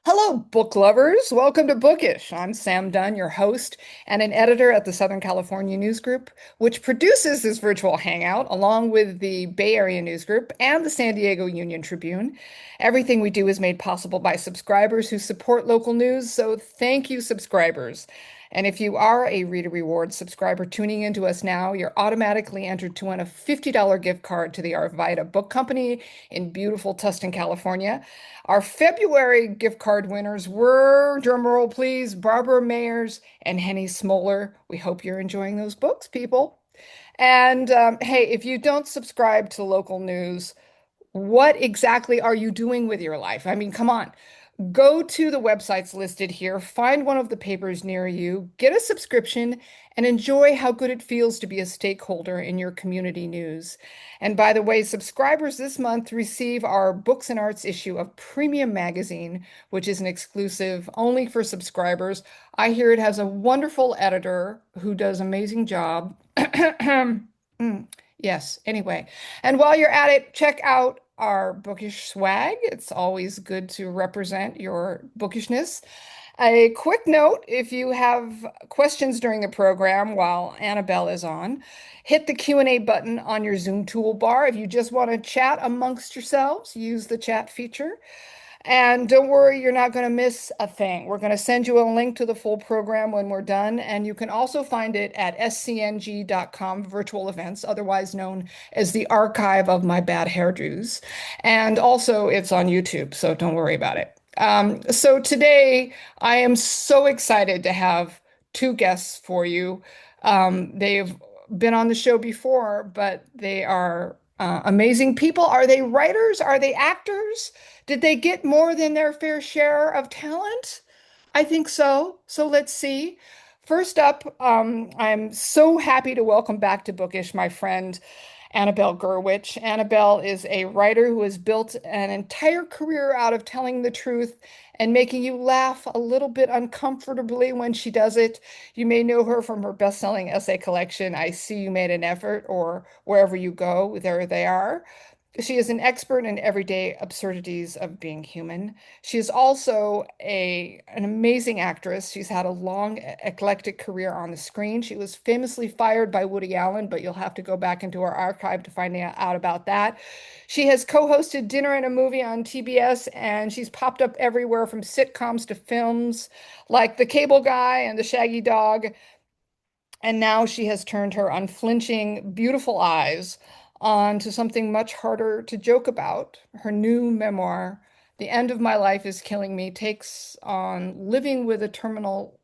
Hello, book lovers. Welcome to Bookish. I'm Sam Dunn, your host and an editor at the Southern California News Group, which produces this virtual hangout along with the Bay Area News Group and the San Diego Union Tribune. Everything we do is made possible by subscribers who support local news, so thank you, subscribers. And if you are a Reader Rewards subscriber tuning into us now, you're automatically entered to win a $50 gift card to the Arvida Book Company in beautiful Tustin, California. Our February gift card winners were, drumroll please, Barbara Mayers and Henny Smoller. We hope you're enjoying those books, people. And hey, if you don't subscribe to local news, what exactly are you doing with your life? I mean, come on. Go to the websites listed here, find one of the papers near you, get a subscription, and enjoy how good it feels to be a stakeholder in your community news. And by the way, subscribers this month receive our Books and Arts issue of Premium Magazine, which is an exclusive only for subscribers. I hear it has a wonderful editor who does an amazing job. Yes, anyway. And while you're at it, check out our bookish swag. It's always good to represent your bookishness. A quick note, if you have questions during the program while Annabelle is on, hit the Q&A button on your Zoom toolbar. If you just want to chat amongst yourselves, use the chat feature. And don't worry, you're not going to miss a thing. We're going to send you a link to the full program when we're done. And you can also find it at scng.com virtual events, otherwise known as the archive of my bad hairdos. And also, it's on YouTube, so don't worry about it. So today, I am so excited to have two guests for you. They've been on the show before, but they are amazing people. Are they writers? Are they actors? Did they get more than their fair share of talent? I think so. So let's see. First up, I'm so happy to welcome back to Bookish my friend Annabelle Gurwitch. Annabelle is a writer who has built an entire career out of telling the truth and making you laugh a little bit uncomfortably when she does it. You may know her from her best-selling essay collection, I See You Made an Effort, or Wherever You Go, There They Are. She is an expert in everyday absurdities of being human. She is also an amazing actress. She's had a long, eclectic career on the screen. She was famously fired by Woody Allen, but you'll have to go back into her archive to find out about that. She has co-hosted Dinner and a Movie on TBS, and she's popped up everywhere from sitcoms to films like The Cable Guy and The Shaggy Dog. And now she has turned her unflinching, beautiful eyes onto something much harder to joke about. Her new memoir, The End of My Life is Killing Me, takes on living with a terminal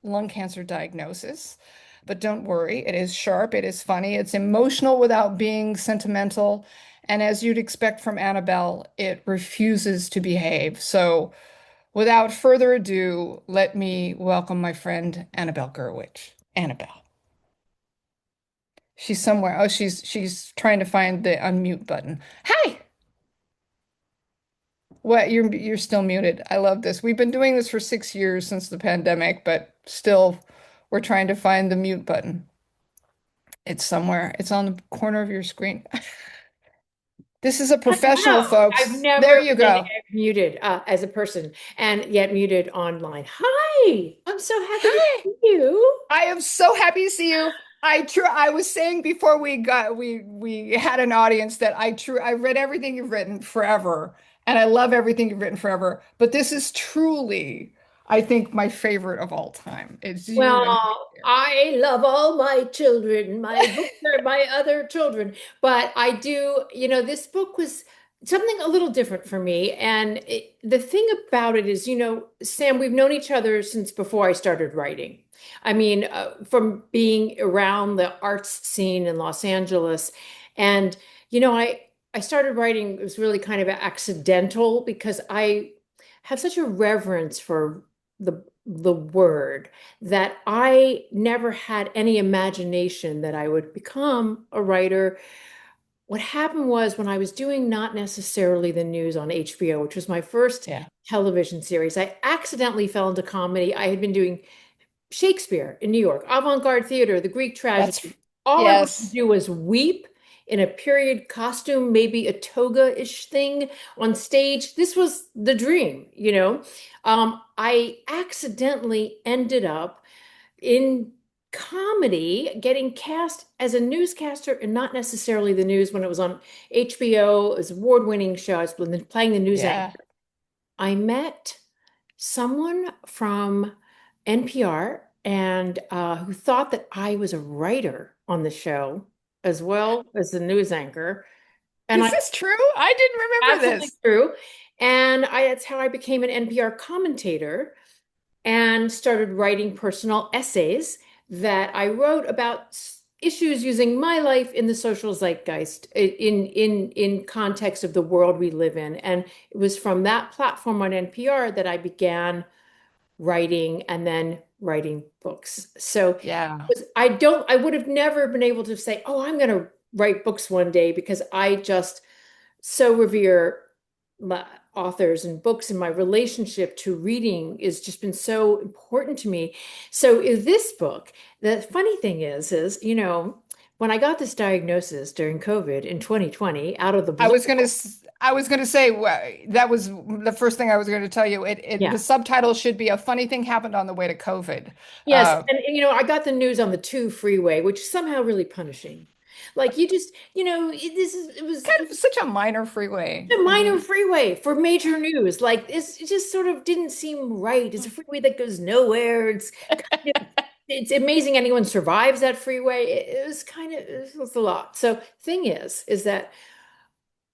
lung cancer diagnosis. But don't worry, it is sharp, it is funny, it's emotional without being sentimental. And as you'd expect from Annabelle, it refuses to behave. So without further ado, let me welcome my friend Annabelle Gurwitch. Annabelle. She's somewhere. Oh, she's trying to find the unmute button. Hi. What? You're still muted. I love this. We've been doing this for 6 years since the pandemic, but still we're trying to find the mute button. It's somewhere. It's on the corner of your screen. This is a professional, Wow, I've folks. There never you been go. muted as a person and yet muted online. Hi, I'm so happy to Hi. see you. I am so happy to see you. I was saying before we had an audience that I read everything you've written forever and I love everything you've written forever, but this is truly I think my favorite of all time. It's you and Well, I love all my children. My books are my other children. But I do, this book was something a little different for me. And the thing about it is, Sam, we've known each other since before I started writing. I mean, from being around the arts scene in Los Angeles. And, I started writing, it was really kind of accidental because I have such a reverence for the word that I never had any imagination that I would become a writer. What happened was when I was doing not necessarily the news on HBO, which was my first yeah. television series, I accidentally fell into comedy. I had been doing Shakespeare in New York, avant-garde theater, the Greek That's tragedy. All I wanted to yes. do was weep in a period costume, maybe a toga-ish thing on stage. This was the dream, you know. I accidentally ended up in comedy, getting cast as a newscaster and not necessarily the news when it was on HBO. It was an award-winning show. I was playing the news anchor. Yeah. I met someone from NPR and who thought that I was a writer on the show as well as the news anchor. And Is I this true? I didn't remember absolutely this. true. And that's how I became an NPR commentator and started writing personal essays that I wrote about issues using my life in the social zeitgeist in context of the world we live in. And it was from that platform on NPR that I began writing and then writing books. So Yeah. I would have never been able to say, oh, I'm going to write books one day because I just so revere my authors and books, and my relationship to reading has just been so important to me. So in this book, the funny thing is, when I got this diagnosis during COVID in 2020, out of the blue, I was gonna say that was the first thing I was going to tell you. The yeah. subtitle should be "A Funny Thing Happened on the Way to COVID." Yes, Uh, and I got the news on the 2 freeway, which is somehow really punishing. Like you just, it kind was of such a minor freeway. a I minor mean, freeway for major news. Like it just sort of didn't seem right. It's a freeway that goes nowhere. It's amazing anyone survives that freeway. It was a lot. So thing is that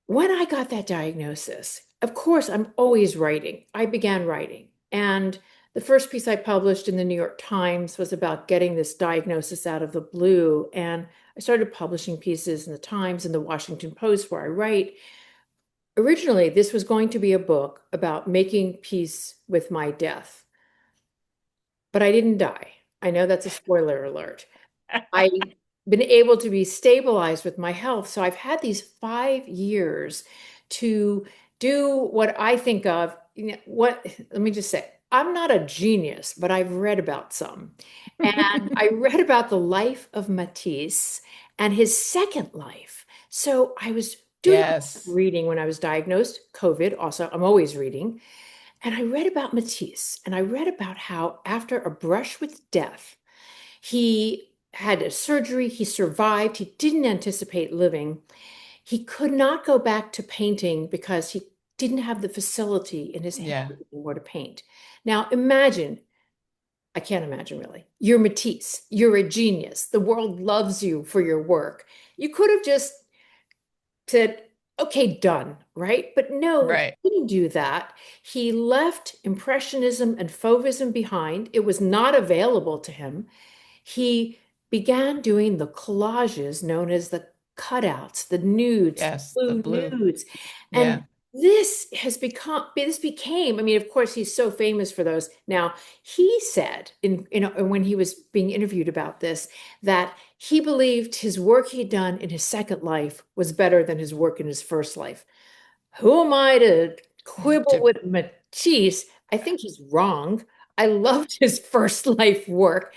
when I got that diagnosis, of course, I'm always writing. I began writing. And the first piece I published in the New York Times was about getting this diagnosis out of the blue. And I started publishing pieces in the Times and the Washington Post where I write. Originally, this was going to be a book about making peace with my death, but I didn't die. I know that's a spoiler alert. I've been able to be stabilized with my health. So I've had these 5 years to do what I think of, let me just say, I'm not a genius, but I've read about some. And I read about the life of Matisse and his second life. So I was doing yes, reading when I was diagnosed, COVID. Also, I'm always reading. And I read about Matisse and I read about how after a brush with death, he had a surgery, he survived, he didn't anticipate living. He could not go back to painting because he didn't have the facility in his hand yeah, anymore to paint. Now imagine, I can't imagine really. You're Matisse, you're a genius. The world loves you for your work. You could have just said, okay, done, right? But no, right, he didn't do that. He left Impressionism and Fauvism behind. It was not available to him. He began doing the collages known as the cutouts, the nudes, the yes, the blue blue, nudes. And yeah, this became, I mean, of course, he's so famous for those. Now, he said when he was being interviewed about this, that he believed his work he'd done in his second life was better than his work in his first life. Who am I to quibble to, with Matisse? I think he's wrong. I loved his first life work.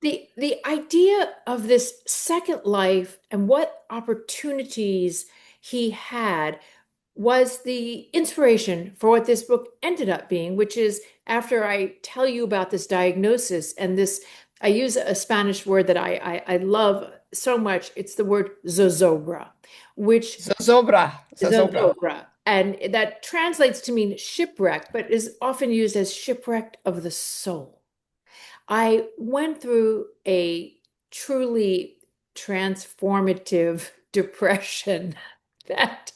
The idea of this second life and what opportunities he had was the inspiration for what this book ended up being, which is after I tell you about this diagnosis and this, I use a Spanish word that I love so much. It's the word zozobra, which zozobra, zozobra. zozobra, and that translates to mean shipwreck, but is often used as shipwrecked of the soul. I went through a truly transformative depression that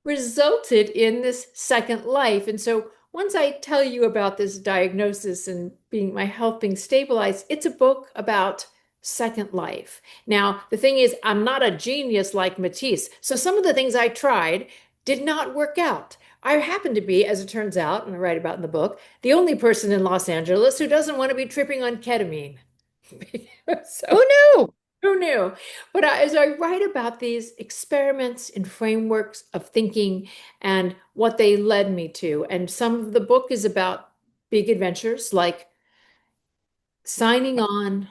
resulted in this second life. And so once I tell you about this diagnosis and being my health being stabilized, it's a book about second life. Now, the thing is, I'm not a genius like Matisse. So some of the things I tried did not work out. I happen to be, as it turns out, and I write about in the book, the only person in Los Angeles who doesn't want to be tripping on ketamine. Who So knew? who knew? But as I write about these experiments and frameworks of thinking and what they led me to, and some of the book is about big adventures like signing on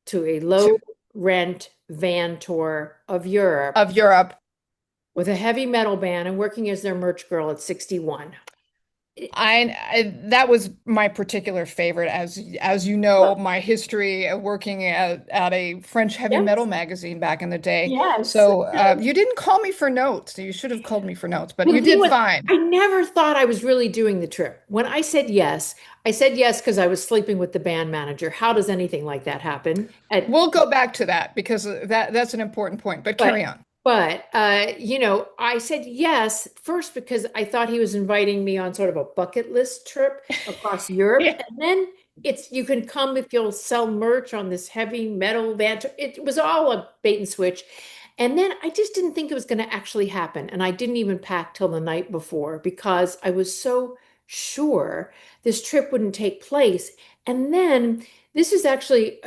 to a To, low rent van tour of Europe of Europe. with a heavy metal band and working as their merch girl at 61. I that was my particular favorite, as you know, my history of working at a French heavy metal Yes, magazine back in the day. yes. So you didn't call me for notes. You should have called me for notes, but Well, you the thing did was, fine. I never thought I was really doing the trip. When I said yes because I was sleeping with the band manager. How does anything like that happen? We'll go back to that because that's an important point. But But carry on. I said yes first because I thought he was inviting me on sort of a bucket list trip across Europe, Yeah. and then it's you can come if you'll sell merch on this heavy metal van. It was all a bait and switch. And then I just didn't think it was going to actually happen. And I didn't even pack till the night before because I was so sure this trip wouldn't take place. And then this is actually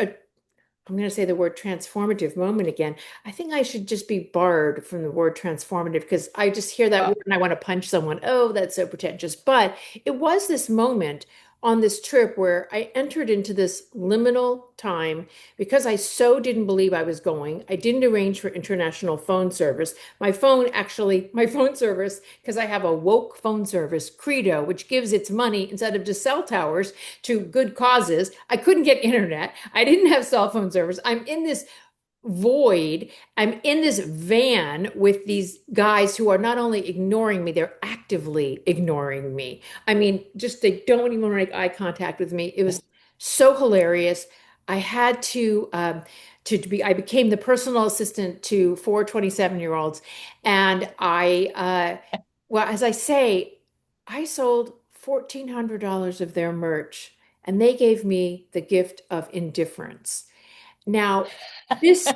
I'm going to say the word transformative moment again. I think I should just be barred from the word transformative because I just hear that Uh, word and I want to punch someone. Oh, that's so pretentious. But it was this moment on this trip where I entered into this liminal time because I so didn't believe I was going. I didn't arrange for international phone service. My phone service, because I have a woke phone service, Credo, which gives its money instead of to cell towers to good causes. I couldn't get internet. I didn't have cell phone service. I'm in this void. I'm in this van with these guys who are not only ignoring me, they're actively ignoring me. I mean, just they don't even make eye contact with me. It was so hilarious. I had I became the personal assistant to four 27-year-olds. And well, as I say, I sold $1,400 of their merch, and they gave me the gift of indifference. Now, this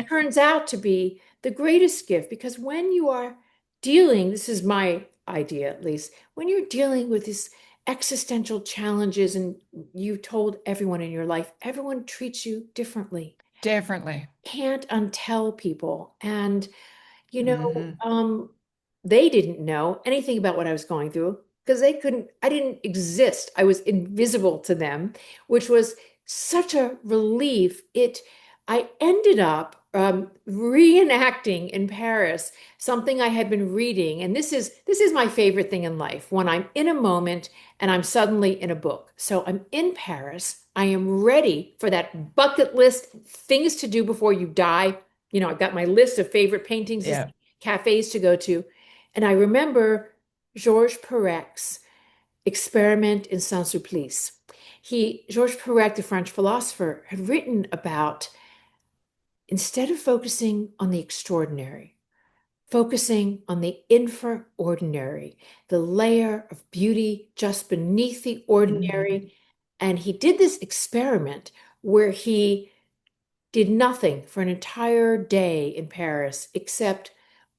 turns out to be the greatest gift because when you are dealing, this is my idea at least, when you're dealing with these existential challenges and you told everyone in your life, everyone treats you differently. Differently. Can't untell people. And you know, Hmm. they didn't know anything about what I was going through because I didn't exist. I was invisible to them, which was such a relief. I ended up reenacting in Paris something I had been reading. And this is my favorite thing in life when I'm in a moment and I'm suddenly in a book. So I'm in Paris. I am ready for that bucket list, things to do before you die. I've got my list of favorite paintings, Yeah. cafes to go to. And I remember Georges Perec's Experiment in Saint-Sulpice. Georges Perec, the French philosopher, had written about instead of focusing on the extraordinary, focusing on the infraordinary, the layer of beauty just beneath the Mhm. ordinary. And he did this experiment where he did nothing for an entire day in Paris except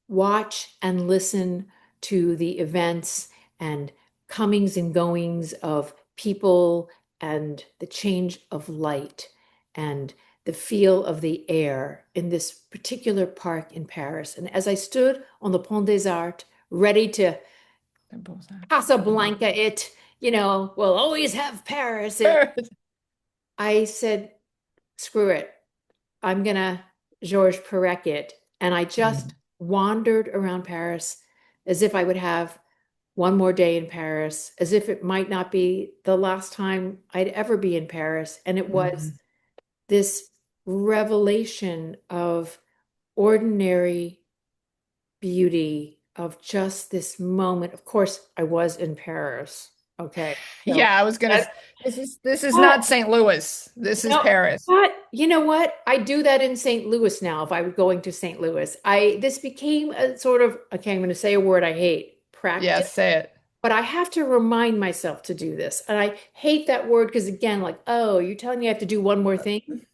watch and listen to the events and comings and goings of people and the change of light and the feel of the air in this particular park in Paris. And as I stood on the Pont des Arts, ready to They're both actors. Casablanca it, we'll always have Paris it, Mhm. I said, screw it. I'm gonna Georges Perec it. And I just wandered around Paris as if I would have one more day in Paris, as if it might not be the last time I'd ever be in Paris. And it was Mhm. this revelation of ordinary beauty of just this moment. Of course, I was in Paris. Okay. So Yeah, I was gonna. that, This is but not St. Louis. This is no, Paris. but you know what? I do that in St. Louis now if I was going to St. Louis. This became a sort of, okay, I'm going to say a word I hate, practice. Yes, say it. But I have to remind myself to do this. And I hate that word because again, like, oh, you're telling me I have to do one more thing?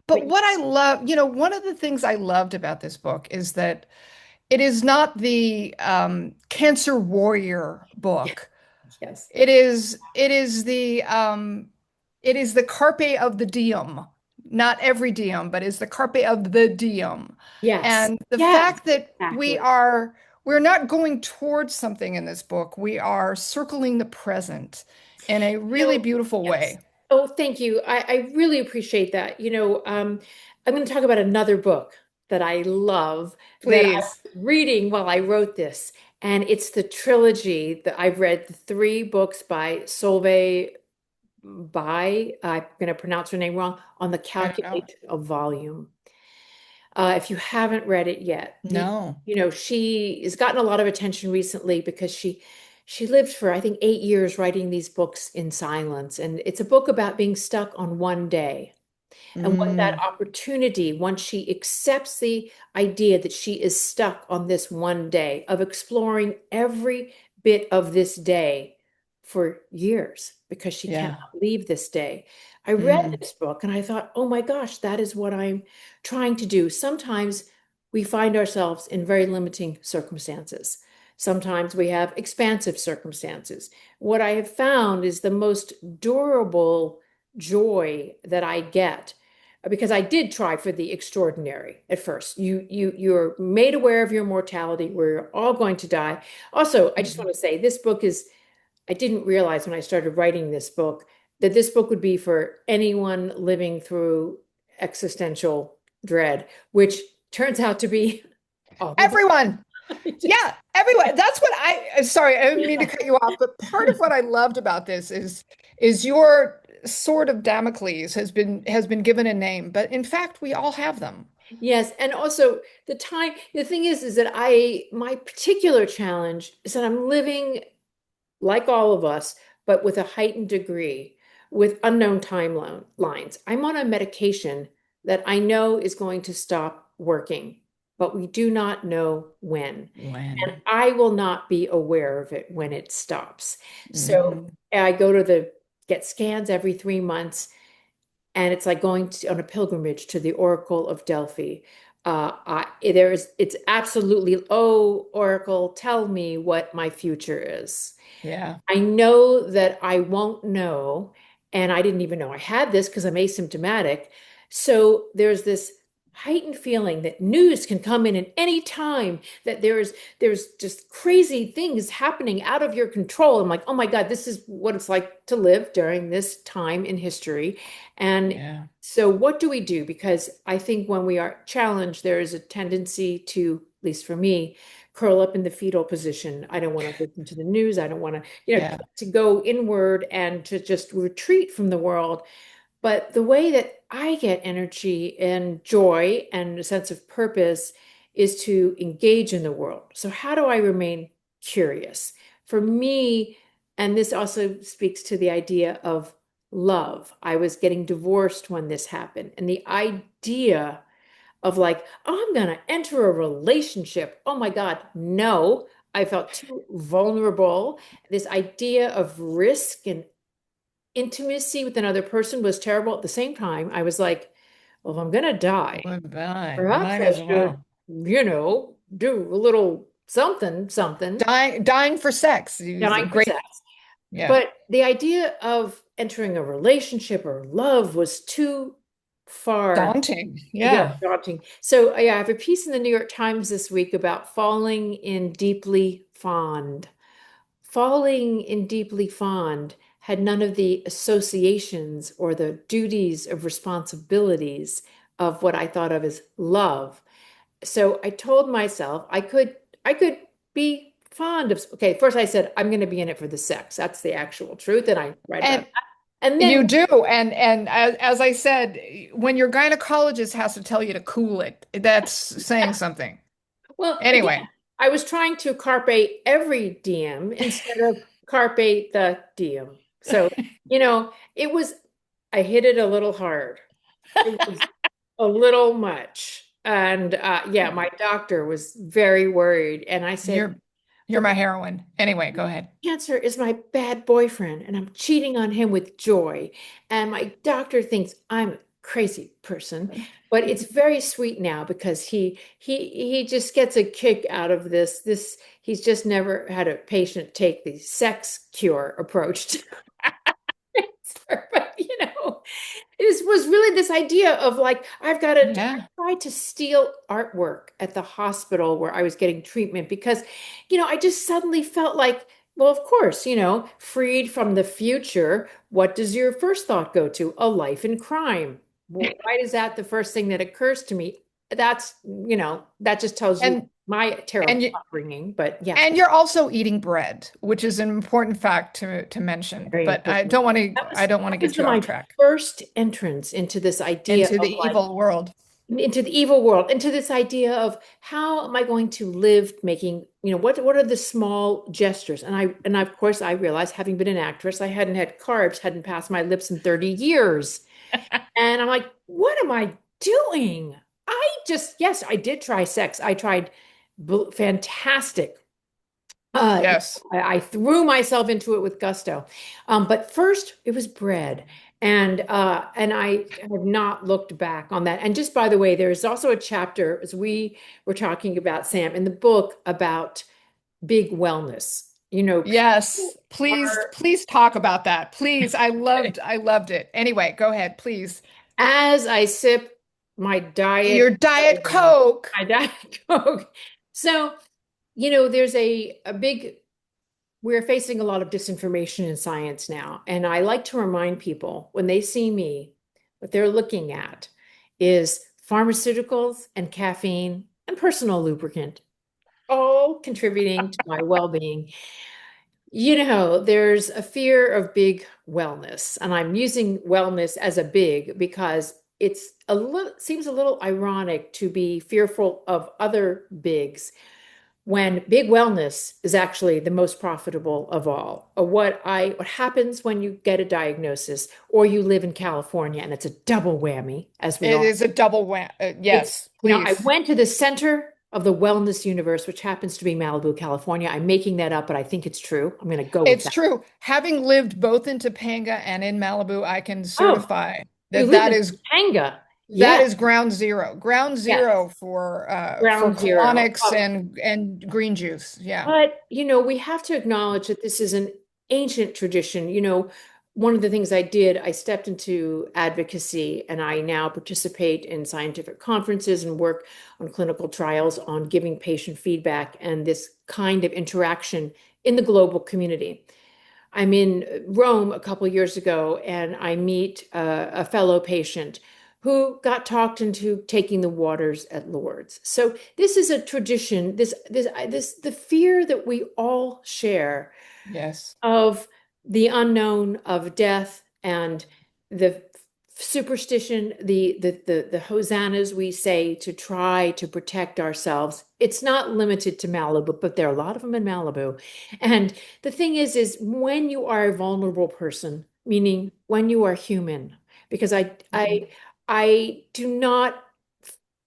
But But what I love, one of the things I loved about this book is that it is not the cancer warrior yeah, book. yes. It is the carpe of the diem, not every diem, but is the carpe of the diem. Yes. And the Yes, fact that exactly. we're not going towards something in this book. We are circling the present in a You really know, beautiful yes. way. Oh, thank you. I really appreciate that. I'm going to talk about another book that I love that I Please. was reading while I wrote this. And it's the trilogy that I've read, the three books by Solveig By, I'm going to pronounce her name wrong, on the I don't know. calculation of volume. If you haven't read it yet, No. she has gotten a lot of attention recently because she lived for, I think, 8 years writing these books in silence. And it's a book about being stuck on one day. And what that Mm, opportunity, once she accepts the idea that she is stuck on this one day, of exploring every bit of this day for years because she cannot yeah. leave this day. I read Mm, this book and I thought, oh my gosh, that is what I'm trying to do. Sometimes we find ourselves in very limiting circumstances. Sometimes we have expansive circumstances. What I have found is the most durable joy that I get, because I did try for the extraordinary at first. You're made aware of your mortality. We're all going to die. Also, I just mm. want to say this book is, I didn't realize when I started writing this book that this book would be for anyone living through existential dread, which turns out to be all of us. Everyone. I just, Yeah, everyone. That's what sorry, I didn't mean to cut you off, but part of what I loved about this is your sword of Damocles has been given a name, but in fact, we all have them. yes, and also the thing is that my particular challenge is that I'm living like all of us, but with a heightened degree, with unknown timelines. I'm on a medication that I know is going to stop working, but we do not know when. And When? I will not be aware of it when it stops. So Hmm. I go to get scans every 3 months, and it's like going on a pilgrimage to the Oracle of Delphi. It's absolutely, oh, Oracle, tell me what my future is. Yeah. I know that I won't know, and I didn't even know I had this because I'm asymptomatic. So there's this heightened feeling that news can come in at any time, that there's just crazy things happening out of your control. I'm like, oh my God, this is what it's like to live during this time in history. And Yeah. so what do we do? Because I think when we are challenged, there is a tendency to, at least for me, curl up in the fetal position. I don't want to listen to the news. I don't want to, Yeah. to go inward and to just retreat from the world. But the way that I get energy and joy and a sense of purpose is to engage in the world. So, how do I remain curious? For me, and this also speaks to the idea of love. I was getting divorced when this happened, and the idea of like, oh, I'm going to enter a relationship. Oh my God, no. I felt too vulnerable. This idea of risk and intimacy with another person was terrible. At the same time, I was like, well, if I'm going to die, Goodbye. perhaps Might I as should, well. do a little something, something, Dying for sex. Is a dying for great. sex. Yeah. But the idea of entering a relationship or love was too far. Daunting. Yeah, Yeah. daunting. So, yeah, I have a piece in the New York Times this week about falling in deeply fond. Falling in deeply fond had none of the associations or the duties of responsibilities of what I thought of as love. So I told myself I could be fond of, okay, first I said I'm going to be in it for the sex. That's the actual truth, and I write about And that. And then, you do. And as I said, when your gynecologist has to tell you to cool it, that's saying something. well, again, Anyway, I was trying to carpe every diem instead of carpe the diem. So, it was, I hit it a little hard. It was a little much. And yeah, my doctor was very worried. And I said, you're you're for my heroine. Anyway, go ahead. cancer is my bad boyfriend, and I'm cheating on him with joy. And my doctor thinks I'm a crazy person, but it's very sweet now because he just gets a kick out of this. He's just never had a patient take the sex cure approach to cancer. But it was really this idea of like, I Yeah. tried to steal artwork at the hospital where I was getting treatment because, I just suddenly felt like Well, of course, freed from the future, what does your first thought go to? A life in crime. Well, why is that the first thing that occurs to me? That just tells you And my and terrible you upbringing. But yeah, and you're also eating bread, which is an important fact to mention. very But important. I don't want That to was get you off my track first entrance into this idea into of the like evil world. into the evil world, into this idea of how am I going to live making, what are the small gestures? And of course I realized having been an actress, I hadn't had carbs, hadn't passed my lips in 30 years. And I'm like, what am I doing? Yes, I did try sex. I tried fantastic. Uh, Yes. I threw myself into it with gusto. But first, it was bread, and I have not looked back on that. And just by the way, there is also a chapter as we were talking about Sam in the book about big wellness. Yes. People Please, are please talk about that. Please. I loved it. Anyway, go ahead, please. as I sip my Your diet Diet soda, Coke. my diet Coke. So, there's a big we're facing a lot of disinformation in science now. And I like to remind people when they see me, what they're looking at is pharmaceuticals and caffeine and personal lubricant, all contributing to my well being. There's a fear of big wellness. And I'm using wellness as a big because seems a little ironic to be fearful of other bigs when big wellness is actually the most profitable of all. What happens when you get a diagnosis or you live in California and it's a double whammy, as we It all is a double wham. it's Yes, I please. went to the center of the wellness universe, which happens to be Malibu, California. I'm making that up, but I think it's true. I'm going to go with It's that. true. Having lived both in Topanga and in Malibu, I can Oh, certify we that live in Topanga. that Yeah, is ground zero. Ground yes, zero for ground zero. colonics and green juice. Yeah. But, we have to acknowledge that this is an ancient tradition. One of the things I did, I stepped into advocacy and I now participate in scientific conferences and work on clinical trials on giving patient feedback and this kind of interaction in the global community. I'm in Rome a couple years ago, and I meet a fellow patient who got talked into taking the waters at Lourdes. So this is a tradition. The fear that we all share Yes. of the unknown, of death, and the superstition, the hosannas we say to try to protect ourselves. It's not limited to Malibu, but there are a lot of them in Malibu. And the thing is when you are a vulnerable person, meaning when you are human, because Mhm. I do not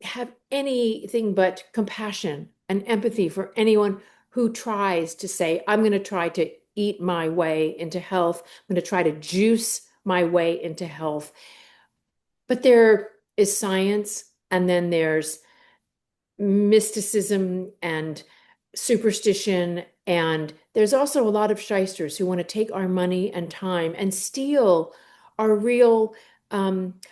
have anything but compassion and empathy for anyone who tries to say, I'm going to try to eat my way into health. I'm going to try to juice my way into health. But there is science, and then there's mysticism and superstition. And there's also a lot of shysters who want to take our money and time and steal our real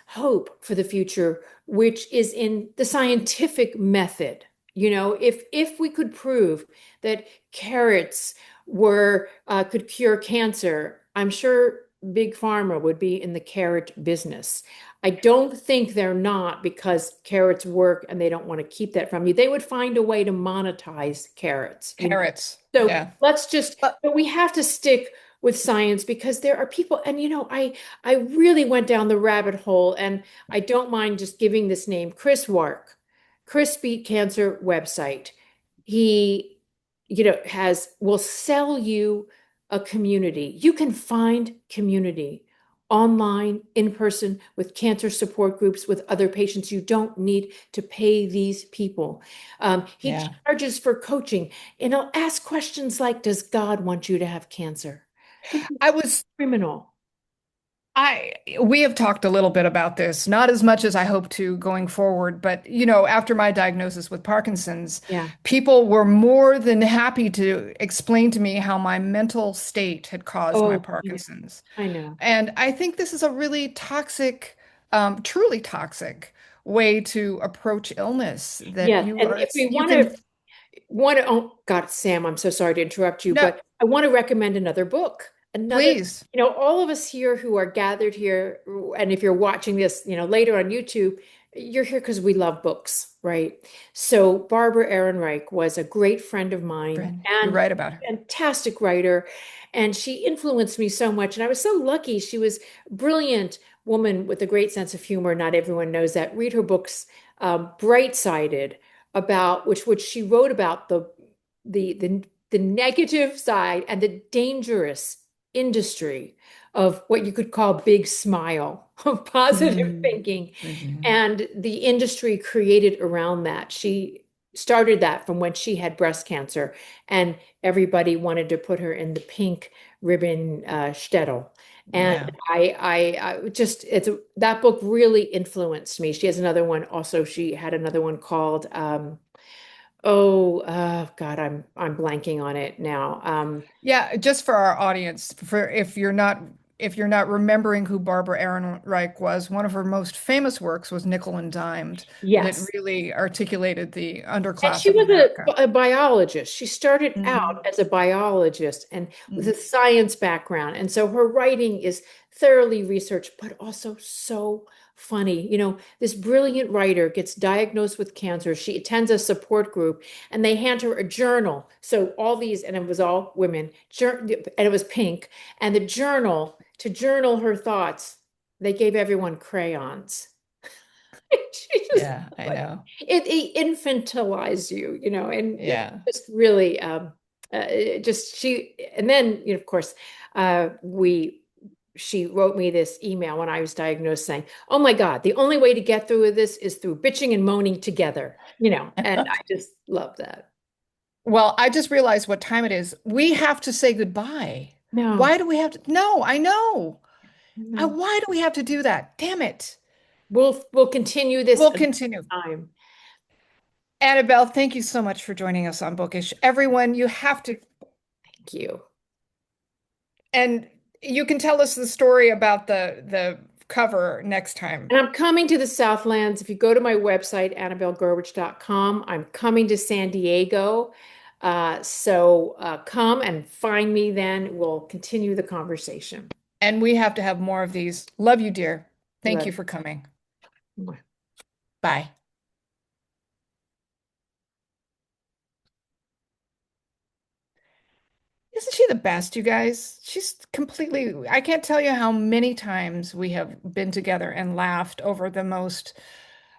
hope for the future, which is in the scientific method. If we could prove that carrots were could cure cancer, I'm sure Big Pharma would be in the carrot business. I don't think they're not because carrots work and they don't want to keep that from you. They would find a way to monetize carrots. Carrots. So Yeah. but we have to stick with science because there are people, and I really went down the rabbit hole, and I don't mind just giving this name, Chris Wark, Chris Beat Cancer website. He, will sell you a community. You can find community online, in person, with cancer support groups, with other patients. You don't need to pay these people. He Yeah. charges for coaching, and I'll ask questions like, does God want you to have cancer? This is I was criminal. I we have talked a little bit about this, not as much as I hope to going forward, but after my diagnosis with Parkinson's, Yeah. people were more than happy to explain to me how my mental state had caused my Oh, yeah, Parkinson's. I know. And I think this is a really toxic, truly toxic way to approach illness that Yes, and if we you want can, to oh God, Sam, I'm so sorry to interrupt you, No, but I want to recommend another book. please. All of us here who are gathered here, and if you're watching this, later on YouTube, you're here because we love books, right? So Barbara Ehrenreich was a great friend of mine Bryn, you're and right about her. fantastic writer, and she influenced me so much. And I was so lucky. She was a brilliant woman with a great sense of humor. Not everyone knows that. Read her books, Bright-Sided about which she wrote about the negative side and the dangerous industry of what you could call big smile of positive Mm, thinking mhm. and the industry created around that. She started that from when she had breast cancer and everybody wanted to put her in the pink ribbon shtetl. And Yeah. I just that book really influenced me. She has another one also. She had another one called God, I'm blanking on it now. Yeah, just for our audience, for if you're not remembering who Barbara Ehrenreich was, one of her most famous works was Nickel and Dimed, that Yes. really articulated the And underclass she of was America. a biologist. She started Mhm. out as a biologist and with a Mhm. science background. And so her writing is thoroughly researched, but also so funny. This brilliant writer gets diagnosed with cancer. She attends a support group and they hand her a journal. So all these, and it was all women, and it was pink. And the journal, to journal her thoughts, they gave everyone crayons. She just Yeah, I like know. it infantilized and it Yeah. just really it just she and then of course we she wrote me this email when I was diagnosed saying, "Oh my God, the only way to get through this is through bitching and moaning together." And I just love that. Well, I just realized what time it is. We have to say goodbye. Why No, do we have to? No, I know. no. Why do we have to do that? Damn it. We'll continue this We'll another continue. time. Annabelle, thank you so much for joining us on Bookish. Everyone, you have to, Thank you. and you can tell us the story about the cover next time. And I'm coming to the Southlands. If you go to my website, AnnabelleGurwitch.com, I'm coming to San Diego. So come and find me then. We'll continue the conversation. And we have to have more of these. Love you, dear. Thank you Love for coming. you. Bye. Isn't she the best, you guys? She's completely, I can't tell you how many times we have been together and laughed over the most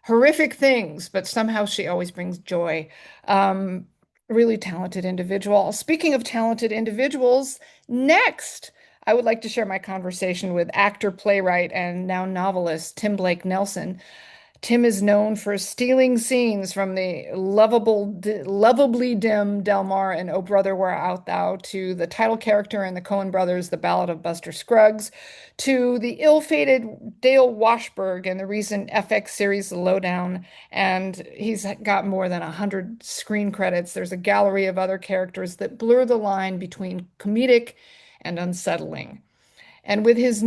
horrific things, but somehow she always brings joy. Um, really talented individual. Speaking of talented individuals, next, I would like to share my conversation with actor, playwright, and now novelist Tim Blake Nelson. Tim is known for stealing scenes from the lovably dim Del Mar and Oh Brother, Where Art Thou, to the title character in the Coen brothers' The Ballad of Buster Scruggs, to the ill-fated Dale Washburn in the recent FX series The Lowdown, and he's got more than 100 screen credits. There's a gallery of other characters that blur the line between comedic and unsettling. And with his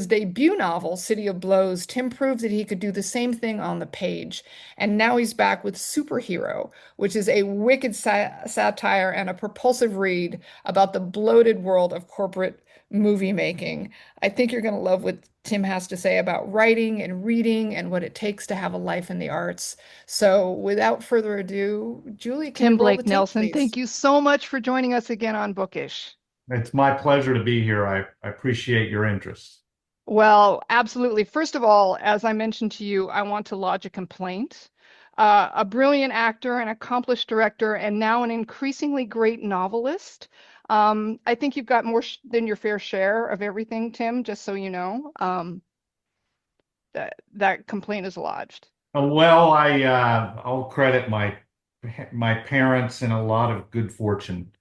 debut novel, City of Blows, Tim proved that he could do the same thing on the page. And now he's back with Superhero, which is a wicked satire and a propulsive read about the bloated world of corporate movie making. I think you're going to love what Tim has to say about writing and reading and what it takes to have a life in the arts. So, without further ado, Julie, can you Tim roll the Blake tape, Nelson, please? thank you so much for joining us again on Bookish. It's my pleasure to be here. I appreciate your interest. Well, absolutely. First of all, as I mentioned to you, I want to lodge a complaint. A brilliant actor, an accomplished director, and now an increasingly great novelist. I think you've got more than your fair share of everything, Tim, just so you know. That complaint is lodged. Well, I'll credit my parents and a lot of good fortune.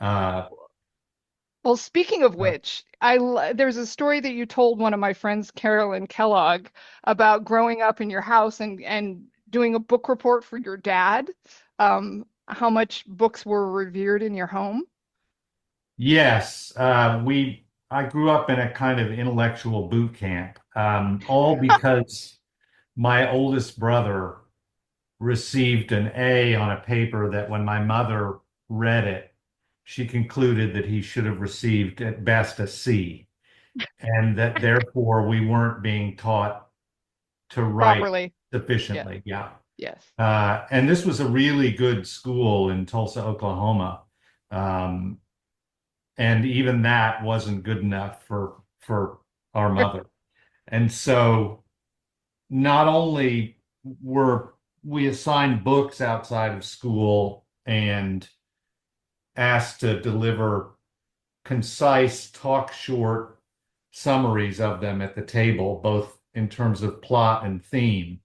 Uh, Well, speaking of uh, which, there's a story that you told one of my friends, Carolyn Kellogg, about growing up in your house and doing a book report for your dad. How much books were revered in your home? yes, I grew up in a kind of intellectual boot camp, all because my oldest brother received an A on a paper that when my mother read it, she concluded that he should have received at best a C, and that therefore we weren't being taught to write Properly. Yeah. sufficiently. Yeah. Yes. And this was a really good school in Tulsa, Oklahoma. Um, and even that wasn't good enough for our mother. And so not only were we assigned books outside of school and asked to deliver concise, talk short summaries of them at the table, both in terms of plot and theme,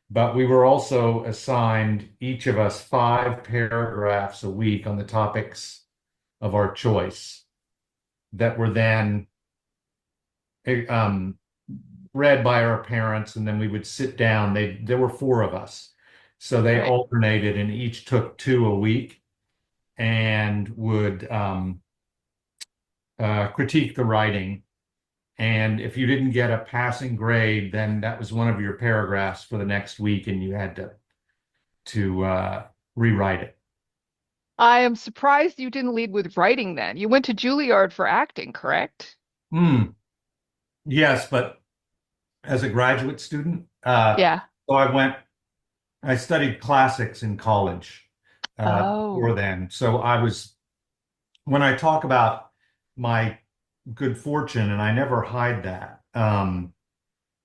but we were also assigned, each of us, 5 paragraphs a week on the topics of our choice that were then um, read by our parents, and then we would sit down. There were 4 of us, so they Right. alternated, and each took 2 a week and would critique the writing. And if you didn't get a passing grade, then that was one of your paragraphs for the next week, and you had to rewrite it. I am surprised you didn't lead with writing then. You went to Juilliard for acting, correct? Hmm. Yes, but as a graduate student, Yeah. so I studied classics in college before Oh, then. So when I talk about my good fortune, and I never hide that,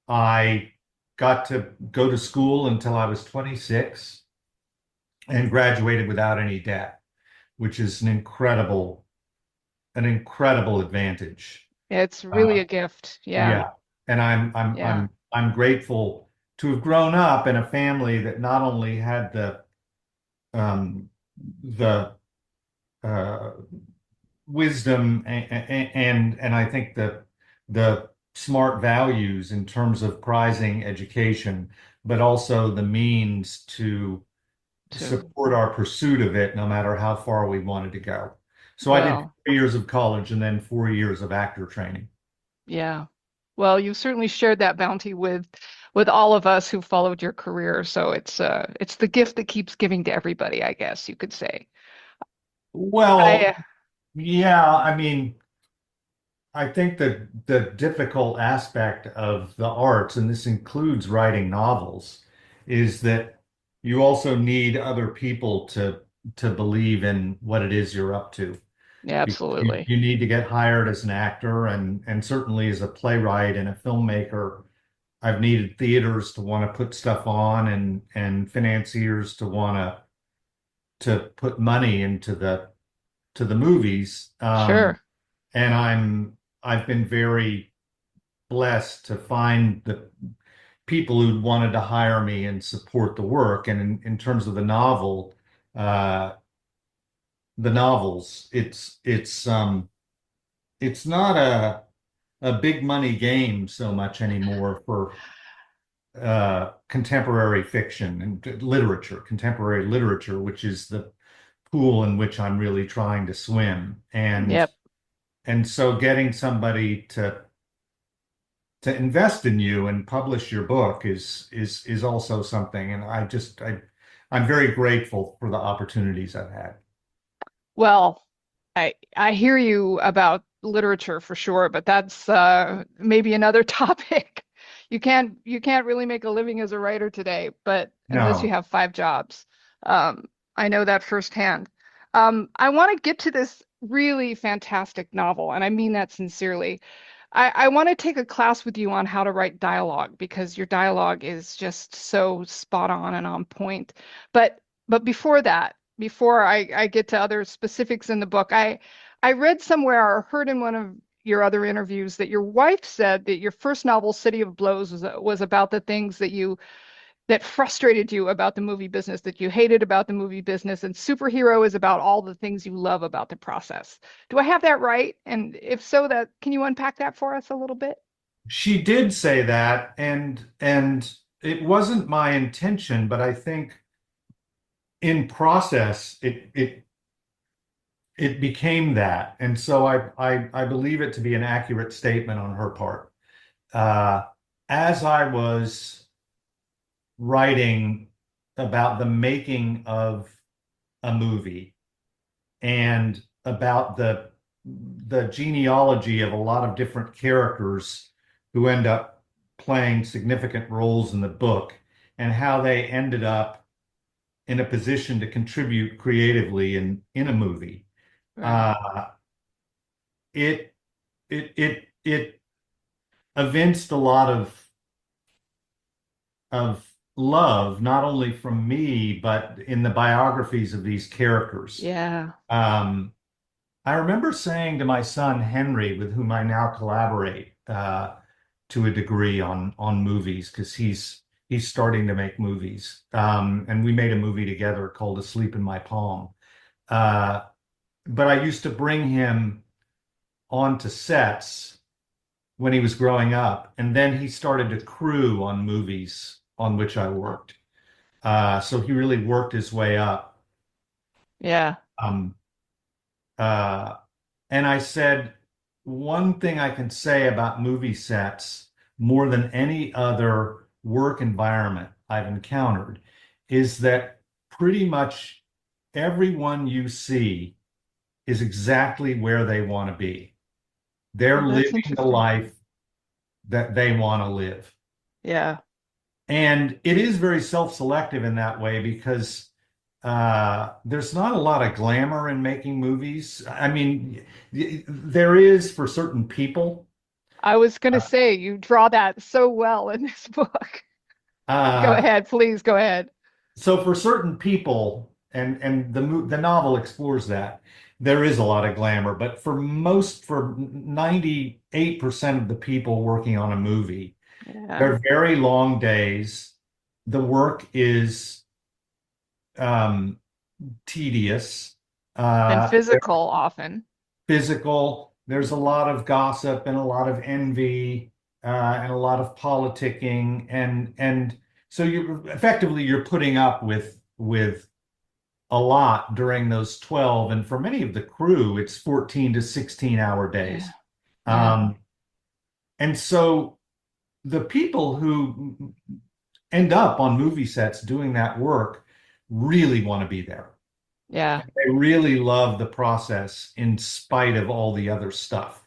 I got to go to school until I was 26 and graduated without any debt, which is an incredible advantage. it's really Uh, a gift. Yeah. yeah, and Yeah. I'm grateful to have grown up in a family that not only had um, the uh, wisdom and I think the smart values in terms of prizing education, but also the means to To, support our pursuit of it, no matter how far we wanted to go. So I did well, 4 years of college and then 4 years of actor training. yeah. Well, you certainly shared that bounty with all of us who followed your career. So it's the gift that keeps giving to everybody, I guess you could say. Well, I yeah, I mean, I think that the difficult aspect of the arts, and this includes writing novels, is that you also need other people to believe in what it is you're up to. yeah, absolutely. You need to get hired as an actor and certainly as a playwright and a filmmaker. I've needed theaters to want to put stuff on and financiers to want to put money into the movies. Sure. And I've been very blessed to find the people who wanted to hire me and support the work. And in terms of uh, the novels, it's not a big money game so much anymore for contemporary fiction and contemporary literature, which is the pool in which I'm really trying to swim. Yep. And so getting somebody to invest in you and publish your book is also something. And I'm very grateful for the opportunities I've had. Well, I hear you about literature for sure, but that's maybe another topic. You can't really make a living as a writer today, but unless you No, have 5 jobs. Um, I know that firsthand. I want to get to this really fantastic novel, and I mean that sincerely. I want to take a class with you on how to write dialogue because your dialogue is just so spot on and on point. But before that, before I get to other specifics in the book, I read somewhere or heard in one of your other interviews that your wife said that your first novel, City of Blows, was about the things that frustrated you about the movie business, that you hated about the movie business, and Superhero is about all the things you love about the process. Do I have that right? And if so, that can you unpack that for us a little bit? she did say that, and it wasn't my intention, but I think in process it became that. And so I believe it to be an accurate statement on her part. Uh, as I was writing about the making of a movie and about the genealogy of a lot of different characters who end up playing significant roles in the book and how they ended up in a position to contribute creatively in a movie. Right. Uh, it evinced a lot of love, not only from me, but in the biographies of these characters. Yeah. Um, I remember saying to my son Henry, with whom I now collaborate to a degree on movies, because he's starting to make movies, and we made a movie together called "Asleep in My Palm." Uh, but I used to bring him onto sets when he was growing up, and then he started to crew on movies on which I worked. So he really worked his way up. Yeah. Um, uh, and I said, one thing I can say about movie sets more than any other work environment I've encountered is that pretty much everyone you see is exactly where they want to be. They're Oh, that's living the interesting. life that they want to live. Yeah. And it is very self-selective in that way because there's not a lot of glamour in making movies. I mean, there is for certain people. I was going to Uh, say you draw that so well in this book. Go uh, ahead, please go ahead. so for certain people, and the novel explores that, there is a lot of glamour. But for 98% of the people working on a movie, Yeah. they're very long days. The work is um, tedious. And They're physical often. physical. There's a lot of gossip and a lot of envy and a lot of politicking, and so you're putting up with a lot during those 12, and for many of the crew, it's 14 to 16-hour Yeah. days. Yeah. Um, and so the people who end up on movie sets doing that work really want to be there. Yeah. They really love the process in spite of all the other stuff.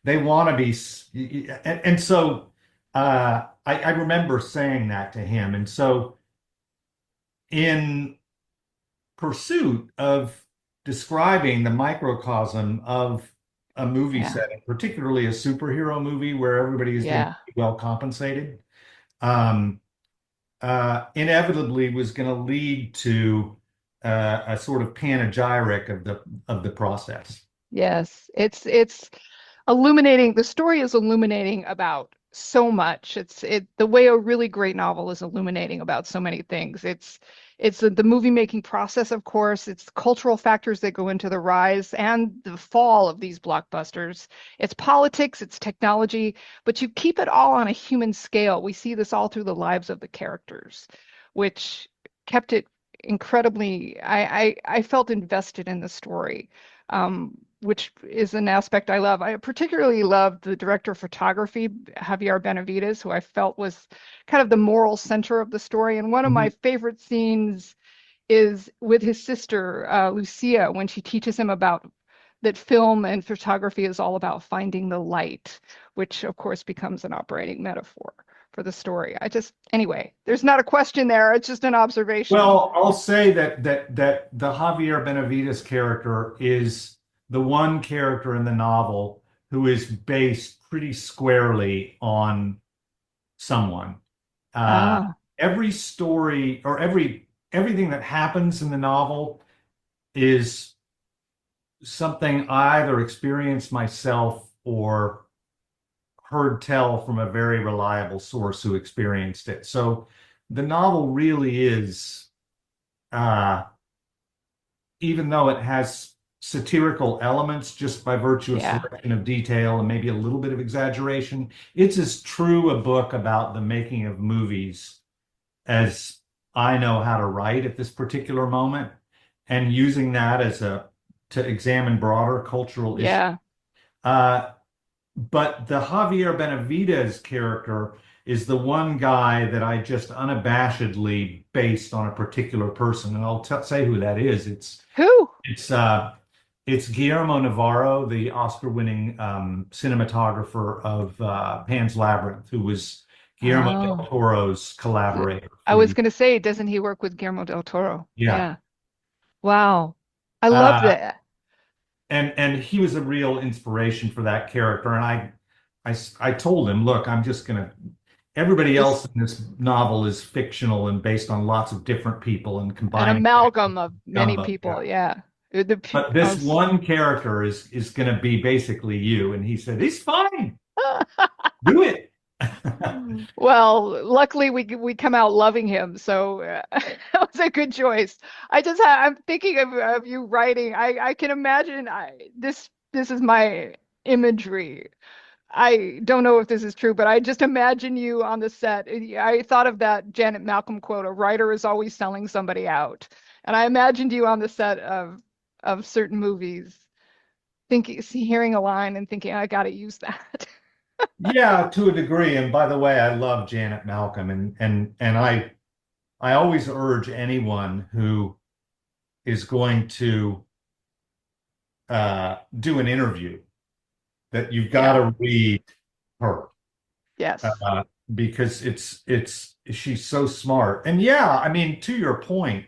They want to be, and so I remember saying that to him. And so, in pursuit of describing the microcosm of a movie Yeah. setting, particularly a superhero movie where everybody is getting Yeah. well compensated, um, inevitably was going to lead to a sort of panegyric of the process. Yes. It's illuminating. The story is illuminating about so much. It's the way a really great novel is illuminating about so many things. It's the movie making process, of course. It's cultural factors that go into the rise and the fall of these blockbusters. It's politics, it's technology, but you keep it all on a human scale. We see this all through the lives of the characters, which kept it incredibly. I felt invested in the story. Which is an aspect I love. I particularly loved the director of photography, Javier Benavides, who I felt was kind of the moral center of the story. And one of Mhm. my favorite scenes is with his sister, Lucia, when she teaches him about that film and photography is all about finding the light, which of course becomes an operating metaphor for the story. Anyway, there's not a question there. It's just an observation. Well, I'll say that the Javier Benavides character is the one character in the novel who is based pretty squarely on someone. Uh, Ah, every story or everything that happens in the novel is something I either experienced myself or heard tell from a very reliable source who experienced it. So the novel really is, uh, even though it has satirical elements just by virtue of yeah, selection of detail and maybe a little bit of exaggeration, it's as true a book about the making of movies as I know how to write at this particular moment, and using that as a to examine broader cultural issues. yeah, Uh, but the Javier Benavides character is the one guy that I just unabashedly based on a particular person, and I'll say who that is. Who? It's uh, it's Guillermo Navarro, the Oscar-winning cinematographer of Pan's Labyrinth, who was Guillermo del Oh, Toro's collaborator I for was years. going to say, doesn't he work with Guillermo del Toro? Yeah. Yeah. Wow. I love Uh, that. and he was a real inspiration for that character. And I told him, look, I'm just gonna. Everybody This else in this novel is fictional and based on lots of different people and an combining amalgam of many gumbo. people. Yeah. Yeah. But this one character is gonna be basically you. And he said, it's fine, do it. Well, luckily we come out loving him, so that was a good choice. I'm thinking of you writing. I can imagine this is my imagery. I don't know if this is true, but I just imagine you on the set. I thought of that Janet Malcolm quote, a writer is always selling somebody out. And I imagined you on the set of certain movies, hearing a line and thinking, I gotta use that. Yeah, to a degree. And by the way, I love Janet Malcolm, and I always urge anyone who is going to do an interview that you've got Yeah. to read her, Yes. uh, because it's she's so smart. And yeah, I mean, to your point,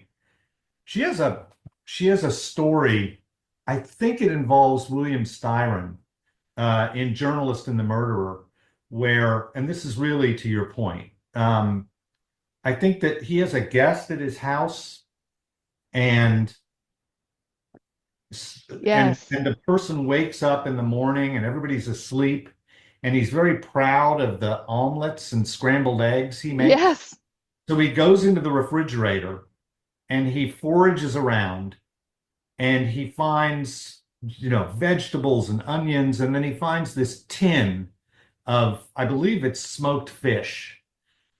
she has a she has a story. I think it involves William Styron in Journalist and the Murderer, where, and this is really to your point. I think that he has a guest at his house, and Yes. and the person wakes up in the morning and everybody's asleep, and he's very proud of the omelets and scrambled eggs he makes. Yes. So he goes into the refrigerator and he forages around and he finds, vegetables and onions, and then he finds this tin of, I believe it's smoked fish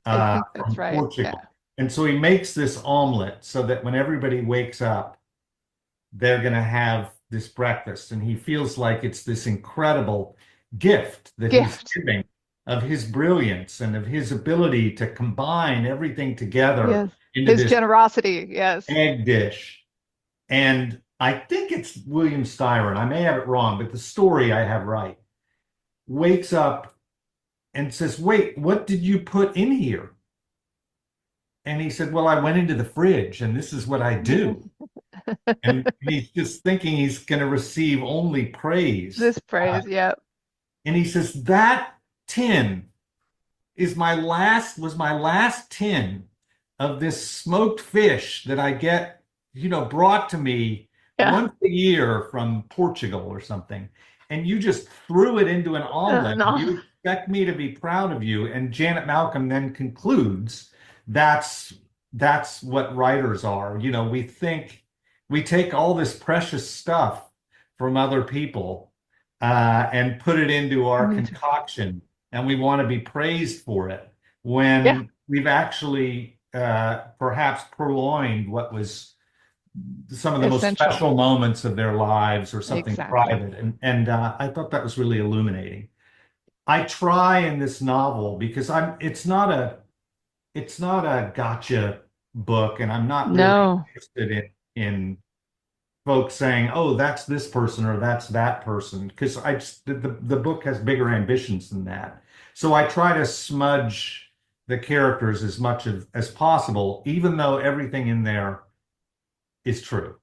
I think that's from right. Yeah. Portugal. And so he makes this omelet so that when everybody wakes up, they're going to have this breakfast. And he feels like it's this incredible gift that he's Gift. giving of his brilliance and of his ability to combine everything together Yes. into His this generosity. Yes. egg dish. And I think it's William Styron. I may have it wrong, but the story I have right. Wakes up and says, wait, what did you put in here? And he said, well, I went into the fridge and this is what I do. And he's just thinking he's going to receive only praise. This phrase. Yeah. And he says, that tin was my last tin of this smoked fish that I get, brought to me Yeah. once a year from Portugal or something. And you just threw it into an omelet. No. You expect me to be proud of you. And Janet Malcolm then concludes that's that's what writers are. We take all this precious stuff from other people and put it into our Me too. concoction, and we want to be praised for it Yeah. when we've actually perhaps purloined what was some of the most Essential. special moments of their lives or something Exactly. private. And I thought that was really illuminating. I try in this novel because it's not a gotcha book, and I'm not really No. interested in folks saying, "Oh, that's this person or that's that person," because the book has bigger ambitions than that. So I try to smudge the characters as much as possible, even though everything in there is true.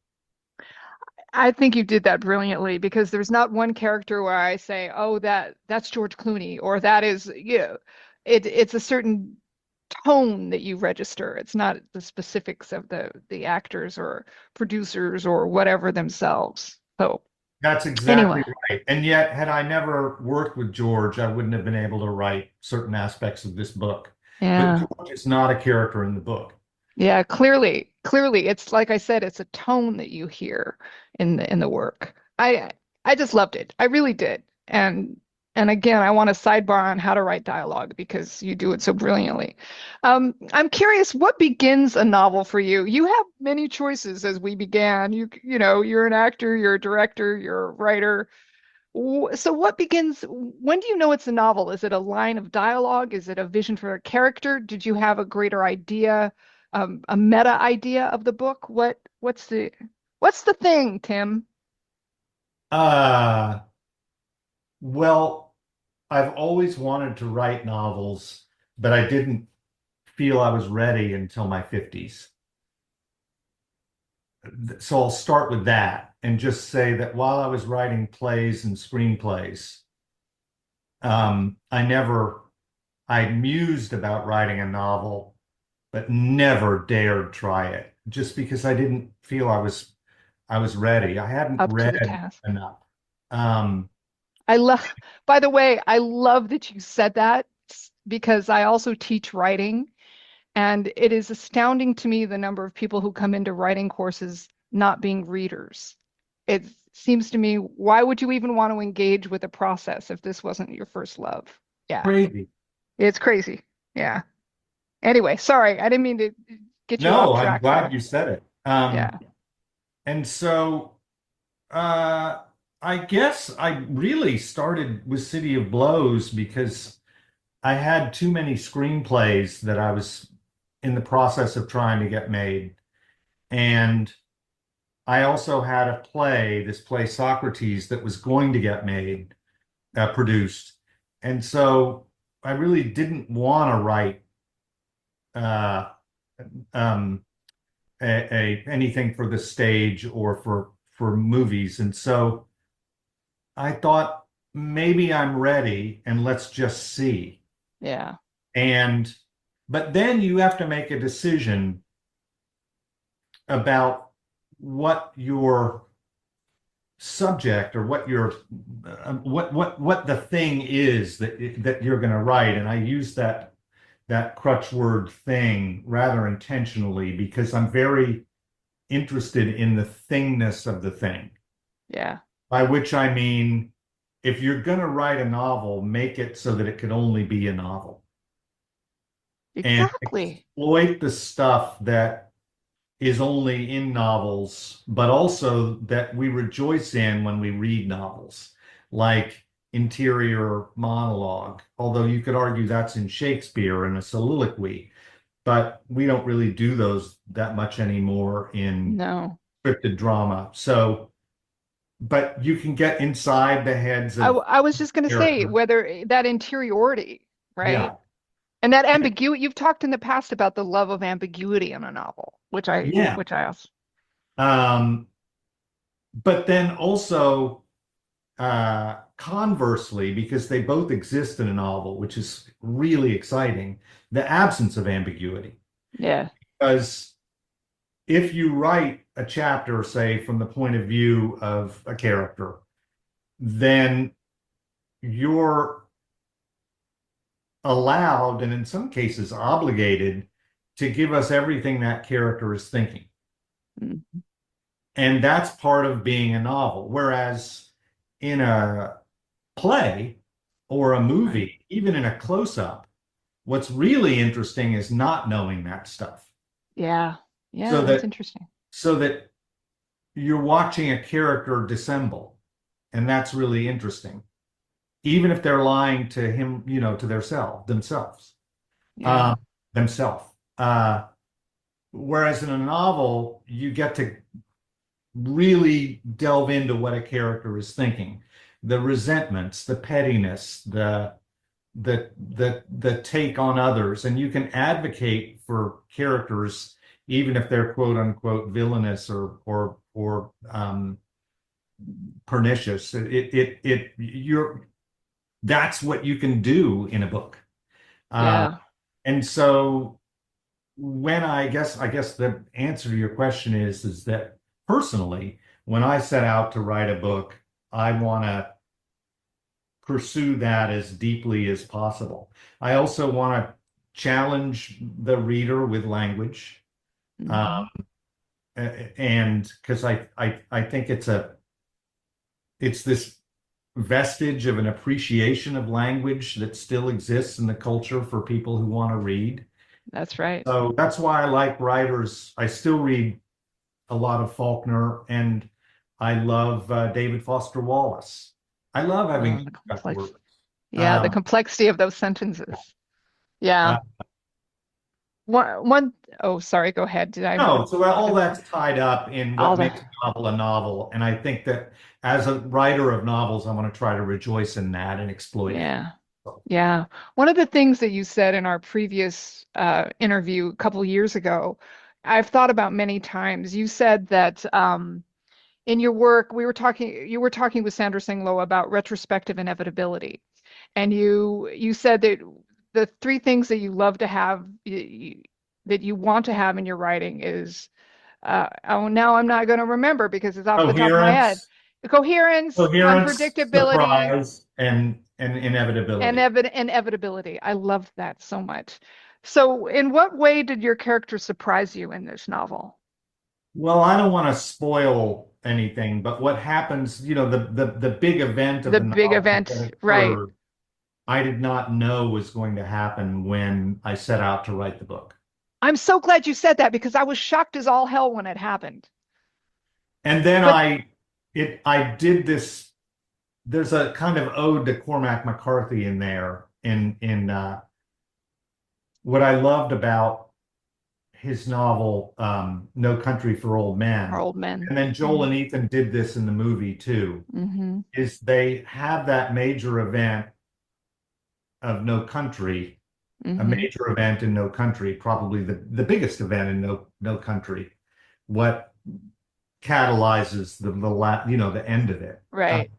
I think you did that brilliantly because there's not one character where I say, "Oh, that's George Clooney," or that is, it's a certain tone that you register. It's not the specifics of the actors or producers or whatever themselves. So That's anyway, exactly right. And yet, had I never worked with George, I wouldn't have been able to write certain aspects of this book. But yeah. George is not a character in the book. Yeah, clearly, it's like I said, it's a tone that you hear in the work. I just loved it. I really did. And again, I want to sidebar on how to write dialogue because you do it so brilliantly. I'm curious, what begins a novel for you? You have many choices as we began. You're an actor, you're a director, you're a writer. So what begins, when do you know it's a novel? Is it a line of dialogue? Is it a vision for a character? Did you have a greater idea, a meta idea of the book? What's the thing, Tim? Uh, well, I've always wanted to write novels, but I didn't feel I was ready until my 50s. So I'll start with that and just say that while I was writing plays and screenplays, I mused about writing a novel, but never dared try it just because I didn't feel I was ready. I hadn't Up to the read task. enough. Um, I love, by the way, I love that you said that because I also teach writing. And it is astounding to me the number of people who come into writing courses not being readers. It seems to me, why would you even want to engage with a process if this wasn't your first love? Yeah, Crazy. it's crazy. Yeah. Anyway, sorry, I didn't mean to get you off No, I'm track glad there. you said it. Yeah. And so uh, I guess I really started with City of Blows because I had too many screenplays that I was in the process of trying to get made. And I also had a play, this play Socrates, that was going to get made, produced. And so I really didn't want to write uh, um, anything for the stage or for movies. And so I thought maybe I'm ready and let's just see. Yeah. And but then you have to make a decision about what your subject or what your what the thing is that you're going to write. And I use that crutch word thing rather intentionally because I'm very interested in the thingness of the thing. Yeah. By which I mean, if you're going to write a novel, make it so that it could only be a novel and Exactly. exploit the stuff that is only in novels, but also that we rejoice in when we read novels, like interior monologue. Although you could argue that's in Shakespeare in a soliloquy, but we don't really do those that much anymore in No. scripted drama. So, but you can get inside the heads of I was just going to say characters. whether that interiority, right? Yeah. And that ambiguity, you've talked in the past about the love of ambiguity in a novel, Yeah. which I also, Um, but then also conversely, because they both exist in a novel, which is really exciting, the absence of ambiguity. yeah, Because if you write a chapter, say, from the point of view of a character, then you're allowed, and in some cases obligated, to give us everything that character is thinking. mm, And that's part of being a novel. Whereas in a play or a right. movie, even in a close-up, what's really interesting is not knowing that stuff. Yeah, So yeah, that's that interesting. so that you're watching a character dissemble, and that's really interesting. Even if they're lying to him, to their self, Yeah, um, themselves. Whereas in a novel, you get to really delve into what a character is thinking, the resentments, the pettiness, the take on others, and you can advocate for characters even if they're quote unquote villainous or pernicious. You're that's what you can do in a book. Uh, yeah, and so when I guess the answer to your question is that personally, when I set out to write a book, I want to pursue that as deeply as possible. I also want to challenge the reader with language, hmm, um, and because I think it's this vestige of an appreciation of language that still exists in the culture for people who want to read. that's right. So that's why I like writers. I still read a lot of Faulkner, and I love David Foster Wallace. I love having The stuck complex. words. Yeah, the Um, complexity of those sentences. Yeah. uh, One, oh, sorry, go ahead. Did I no, so all interrupt? that's tied up in All what the, makes a novel. And I think that as a writer of novels, I want to try to rejoice in that and exploit it. yeah. Yeah. One of the things that you said in our previous interview a couple years ago, I've thought about many times. You said that in your work, you were talking with Sandra Singlo about retrospective inevitability. And you said that the three things that you love to have, that you want to have in your writing is, oh, now I'm not going to remember because it's off the top of my head. Coherence, Coherence, unpredictability, surprise, and and inevitability. inevitability. I love that so much. So, in what way did your character surprise you in this novel? Well, I don't want to spoil anything, but what happens, the big event of The the big novel event, that right? occurred, I did not know was going to happen when I set out to write the book. I'm so glad you said that because I was shocked as all hell when it happened. And then But I did this. There's a kind of ode to Cormac McCarthy in there. In what I loved about his novel, No Country for Old our Men, old men. and then Joel and Ethan did this in the movie too, Mm-hmm. is they have that major event of No Country, a Mm-hmm. major event in No Country, probably the biggest event in No Country, what catalyzes the end of it. Right.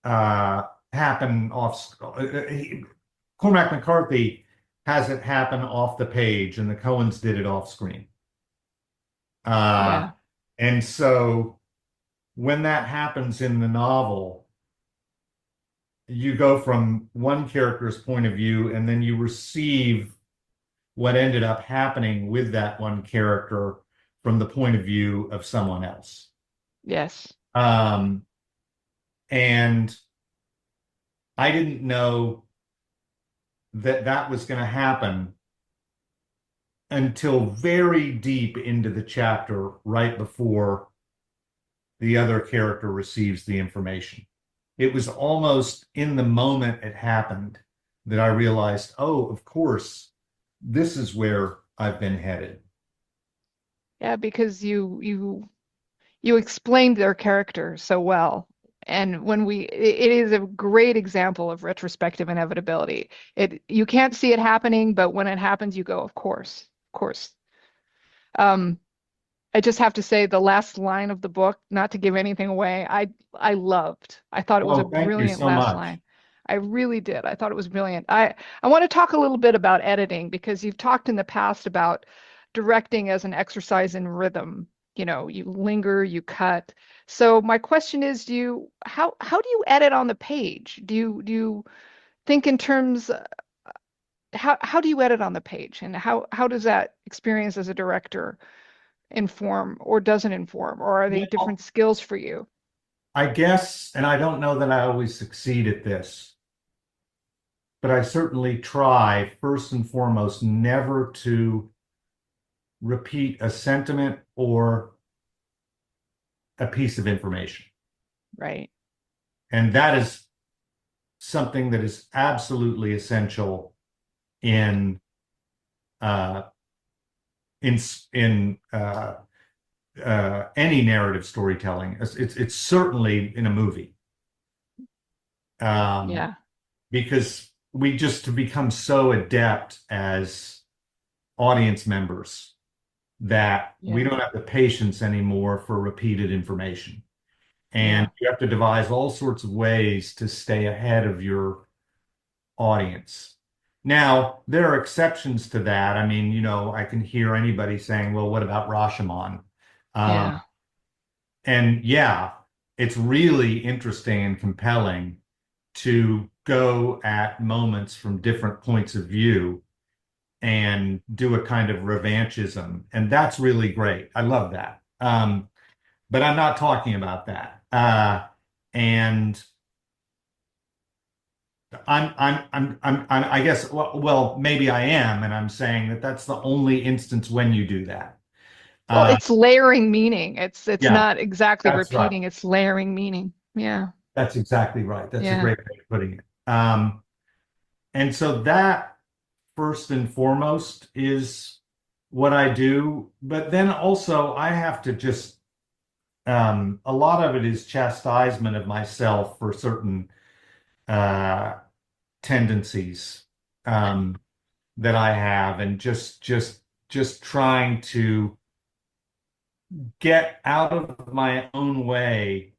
Uh, happen off. Cormac McCarthy has it happen off the page, and the Coens did it off screen. Uh, Yeah. and so when that happens in the novel, you go from one character's point of view, and then you receive what ended up happening with that one character from the point of view of someone else. Yes. Um, and I didn't know that that was going to happen until very deep into the chapter, right before the other character receives the information. It was almost in the moment it happened that I realized, oh, of course, this is where I've been headed. Yeah, because you explained their character so well. And it is a great example of retrospective inevitability. You can't see it happening, but when it happens, you go, of course. Um, I just have to say the last line of the book, not to give anything away, I loved. I thought it was a Oh, thank you brilliant so last much. line. I really did. I thought it was brilliant. I want to talk a little bit about editing because you've talked in the past about directing as an exercise in rhythm. You know, you linger, you cut. So my question is, how do you edit on the page? Do you think in terms how do you edit on the page and how does that experience as a director inform or doesn't inform, or are they different Well, skills for you? I guess, and I don't know that I always succeed at this, but I certainly try, first and foremost, never to repeat a sentiment or a piece of information. Right. And that is something that is absolutely essential in uh, in any narrative storytelling. It's certainly in a movie, um, Yeah. because we just become so adept as audience members that we Yeah. don't have the patience anymore for repeated information. And Yeah. you have to devise all sorts of ways to stay ahead of your audience. Now, there are exceptions to that. I mean, I can hear anybody saying, well, what about Rashomon? Um, Yeah. and yeah, it's really interesting and compelling to go at moments from different points of view and do a kind of revanchism. And that's really great. I love that. But I'm not talking about that. And I guess, well, maybe I am, and I'm saying that that's the only instance when you do that. Well, Uh, it's layering meaning. It's yeah, not exactly that's right. repeating, it's layering meaning. Yeah. That's exactly right. That's a Yeah. great way of putting it. And so that first and foremost is what I do. But then also I have to just a lot of it is chastisement of myself for certain uh, tendencies that I have, and just trying to get out of my own way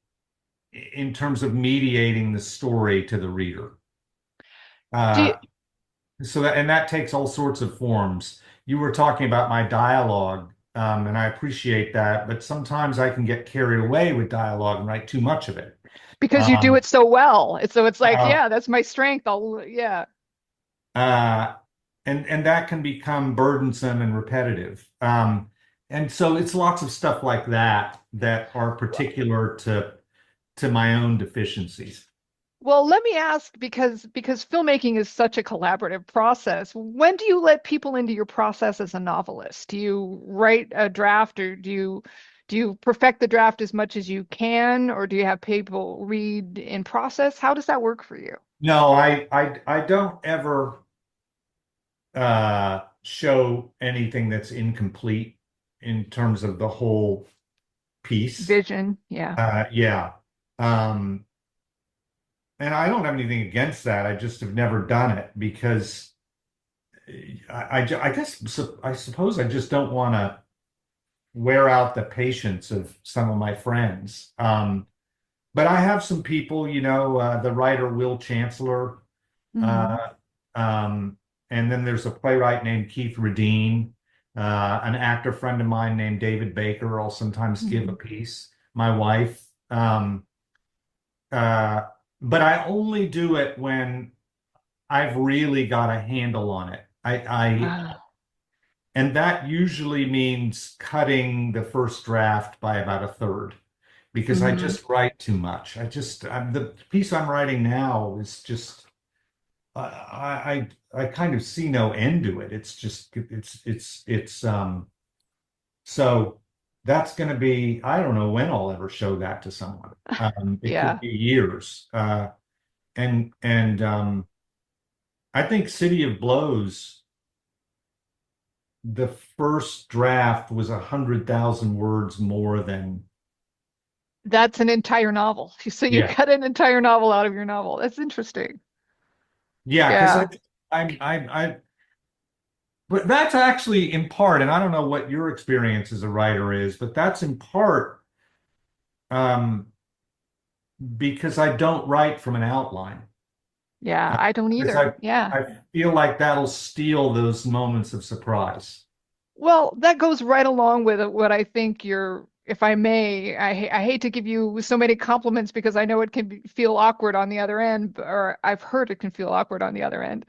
in terms of mediating the story to the reader. Do you, Uh, so that and that takes all sorts of forms. You were talking about my dialogue, and I appreciate that, but sometimes I can get carried away with dialogue and write too much of it. because you do Um, it so well. So it's like, uh, yeah, that's my strength. Yeah. uh, and that can become burdensome and repetitive. And so it's lots of stuff like that that are particular to my own deficiencies. Well, let me ask because filmmaking is such a collaborative process. When do you let people into your process as a novelist? Do you write a draft or do you perfect the draft as much as you can, or do you have people read in process? How does that work for you? No, I don't ever show anything that's incomplete in terms of the whole piece. Vision, yeah. Yeah. Um, and I don't have anything against that. I just have never done it because I guess I suppose I just don't want to wear out the patience of some of my friends. But I have some people, the writer Will Chancellor, Hmm. uh, um, and then there's a playwright named Keith Radine, an actor friend of mine named David Baker. I'll sometimes give a Hmm. piece. My wife, uh, but I only do it when I've really got a handle on it. Ah, And that usually means cutting the first draft by about a third because I hmm. just write too much. The piece I'm writing now is just I kind of see no end to it. It's just it's so that's going to be I don't know when I'll ever show that to someone. It could Yeah. be years. And I think City of Blows, the first draft was 100,000 words more than That's an entire novel. So you yeah. cut an entire novel out of your novel. That's interesting. Yeah, because Yeah. but that's actually in part, and I don't know what your experience as a writer is, but that's in part um, because I don't write from an outline. Yeah, I don't Because either. Yeah. I feel like that'll steal those moments of surprise. Well, that goes right along with what I think you're, if I may, I hate to give you so many compliments because I know it can feel awkward on the other end, or I've heard it can feel awkward on the other end.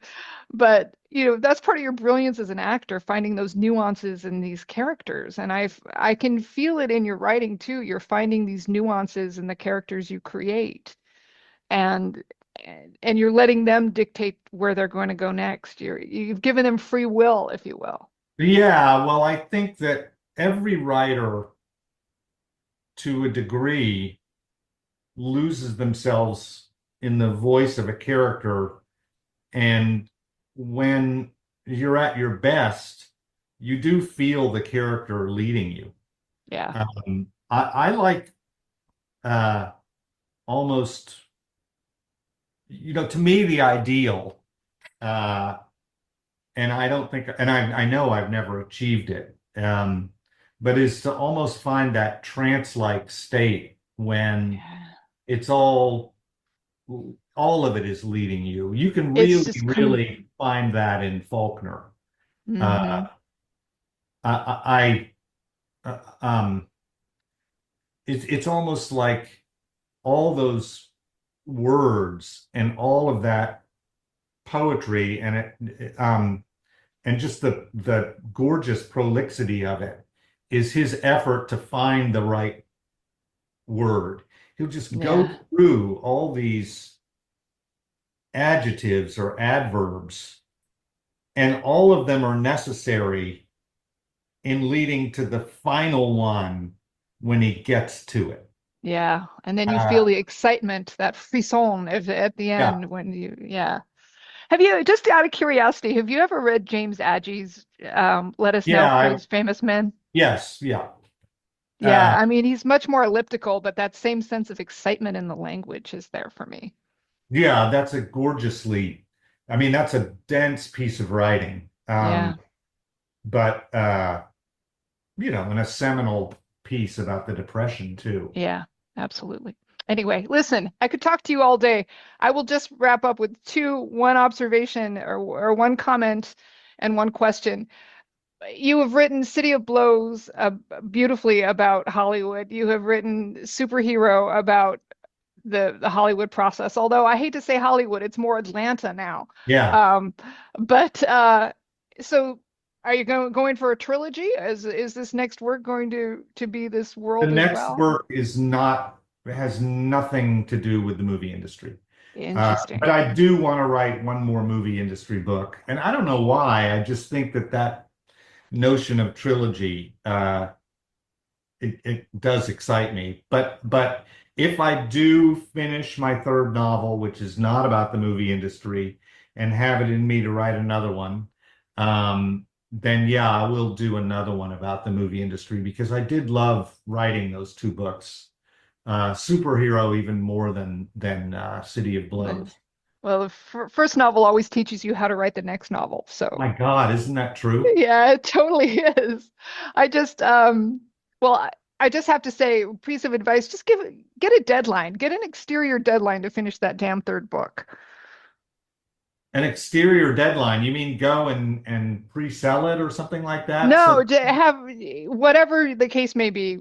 But, that's part of your brilliance as an actor, finding those nuances in these characters. And I can feel it in your writing too. You're finding these nuances in the characters you create, and and you're letting them dictate where they're going to go next. You've given them free will, if you will. Yeah, well, I think that every writer, to a degree, loses themselves in the voice of a character. And when you're at your best, you do feel the character leading you. Yeah. I like uh, almost, to me, the ideal, uh, and I don't think, and I know I've never achieved it, but is to almost find that trance-like state when Yeah. it's all of it is leading you. You can It's really, just really find that in Faulkner. Uh, hmm. I it's almost like all those words and all of that poetry and just the gorgeous prolixity of it is his effort to find the right word. He'll just go Yeah. through all these adjectives or adverbs, and all of them are necessary in leading to the final one when he gets to it. Yeah. And then you feel Uh, the excitement, that frisson at the yeah, end when yeah. Have you, just out of curiosity, have you ever read James Agee's Let Us Know, yeah, Please, Famous Men? yes, yeah. Yeah, Uh, I mean, he's much more elliptical, but that same sense of excitement in the language is there for me. yeah, that's a gorgeously, I mean, that's a dense piece of writing. Yeah, But and a seminal piece about the Depression too. yeah, absolutely. Anyway, listen, I could talk to you all day. I will just wrap up with one observation or one comment and one question. You have written City of Blows beautifully about Hollywood. You have written Superhero about the Hollywood process. Although I hate to say Hollywood, it's more Atlanta now. Yeah. Um, but so are you going for a trilogy? Is this next work going to be this The world as next well? work has nothing to do with the movie industry. But Interesting. I do want to write one more movie industry book. And I don't know why. I just think that notion of trilogy, it does excite me. But if I do finish my third novel, which is not about the movie industry, and have it in me to write another one, then yeah, I will do another one about the movie industry because I did love writing those two books. Superhero even more than City of Well, Blows. well, the first novel always teaches you how to write the next novel. So My God, isn't that true? yeah, it totally is. I just well, I just have to say, piece of advice, just get a deadline. Get an exterior deadline to finish that damn third book. An exterior deadline. You mean go and pre-sell it or something like that? So No, to have whatever the case may be,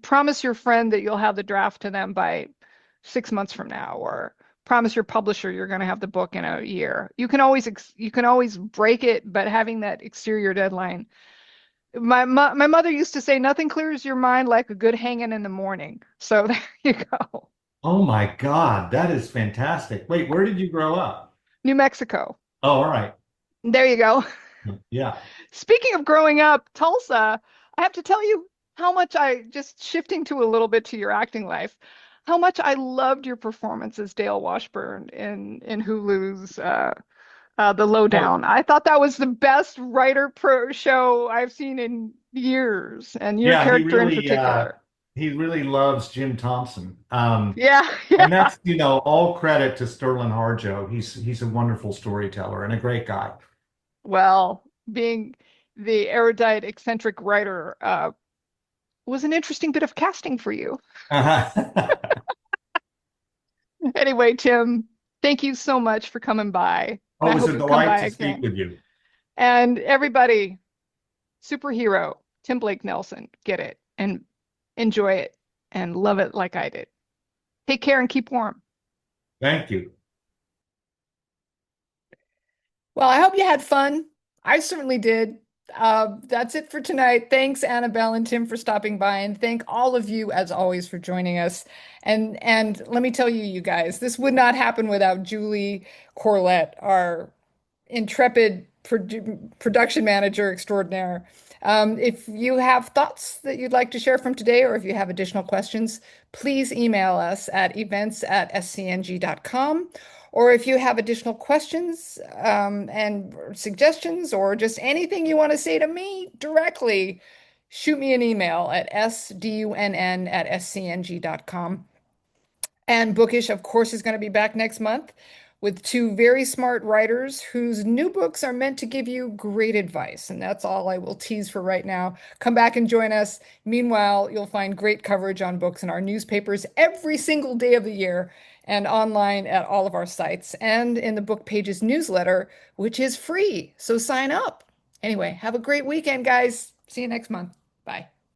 promise your friend that you'll have the draft to them by 6 months from now, or promise your publisher you're going to have the book in a year. You can always break it, but having that exterior deadline. My mother used to say, nothing clears your mind like a good hanging in the morning. So there you go. oh my God, that is fantastic. Wait, where did you grow up? New Mexico. Oh, all right. There you go. Yeah. Speaking of growing up, Tulsa, I have to tell you how much just shifting to a little bit to your acting life, how much I loved your performance as Dale Washburn in Hulu's The Oh, Lowdown. I thought that was the best writer pro show I've seen in years, and your yeah, character in particular. he really loves Jim Thompson. Yeah, And yeah. that's, all credit to Sterling Harjo. He's a wonderful storyteller and a great guy. Well, being the erudite, eccentric writer was an interesting bit of casting for you. Uh-huh. Anyway, Tim, thank you so much for coming by, and Oh, it I was hope a you come delight by to speak again. with you. And everybody, superhero, Tim Blake Nelson, get it and enjoy it and love it like I did. Take care and keep warm. Thank you. Well, I hope you had fun. I certainly did. That's it for tonight. Thanks, Annabelle and Tim, for stopping by, and thank all of you, as always, for joining us. And let me tell you, you guys, this would not happen without Julie Corlett, our intrepid production manager extraordinaire. If you have thoughts that you'd like to share from today, or if you have additional questions, please email us at events@scng.com. Or if you have additional questions and suggestions, or just anything you want to say to me directly, shoot me an email at sdunn@scng.com. And Bookish, of course, is going to be back next month with two very smart writers whose new books are meant to give you great advice. And that's all I will tease for right now. Come back and join us. Meanwhile, you'll find great coverage on books in our newspapers every single day of the year and online at all of our sites and in the Book Pages newsletter, which is free. So sign up. Anyway, have a great weekend, guys. See you next month. Bye.